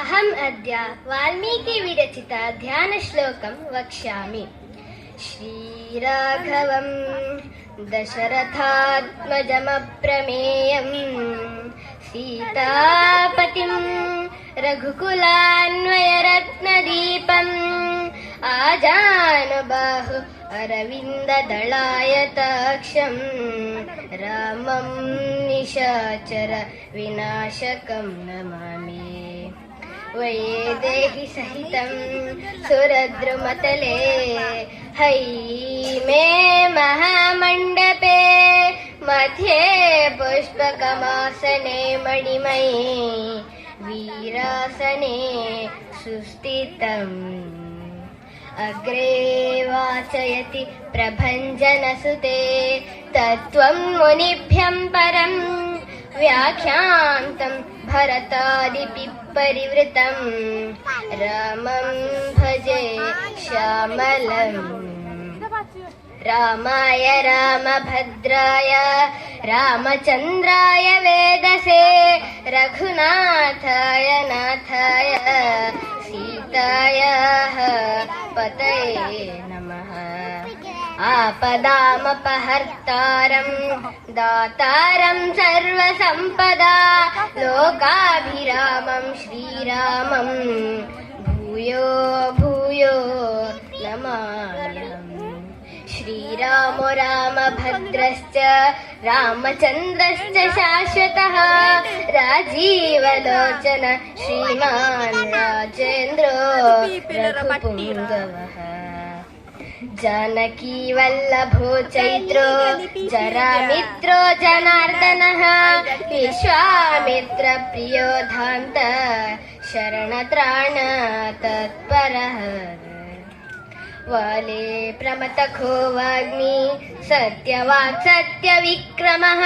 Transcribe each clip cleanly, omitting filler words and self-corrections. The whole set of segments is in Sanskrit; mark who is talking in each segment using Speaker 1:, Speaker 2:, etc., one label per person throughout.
Speaker 1: अहम् अद्य वाल्मीकिविरचिता ध्यानश्लोकं वक्ष्यामि। श्रीराघवं दशरथात्मजमप्रमेयं सीतापतिं रघुकुलान्वयरत्नदीपम् आजानुबाहु अरविन्ददलायताक्षं रामं निशाचर विनाशकं नमामि। वैदेहि सहितं सुरद्रुमतले हैमे महामण्डपे मध्ये पुष्पकमासने मणिमये वीरासने सुस्थितम्। अग्रे वाचयति प्रभञ्जनसुते तत्त्वं मुनिभ्यं परं व्याख्यान्तं भरतादिपि परिवृतं रामं भजे श्यामलम्। रामाय रामभद्राय रामचन्द्राय वेदसे रघुनाथाय नाथाय सीतायाः पतये नमः। आपदामपहर्तारं दातारं सर्वसम्पदा लोकाभिरामं श्रीरामं भूयो भूयो नमाम्यहम्। श्रीरामो रामभद्रश्च रामचन्द्रश्च शाश्वतः राजीवलोचन श्रीमान् राजेन्द्रो रघुपुङ्गवः। जानकी वल्लभो चैत्रो जरामित्रो जनार्दनः विश्वामित्र प्रियो धान्त शरणत्राण तत्परः। वाले प्रमथको वाग्मी सत्यवाक् सत्यविक्रमः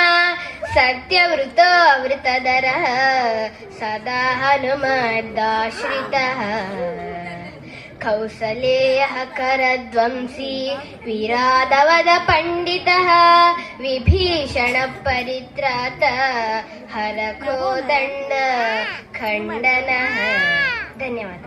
Speaker 1: सत्यवृतो वृतधरः सदा हनुमदाश्रितः। कौसलेयः करध्वंसी विराधवद पण्डितः विभीषण परित्रात हरको दण्ड खण्डनः। धन्यवाद।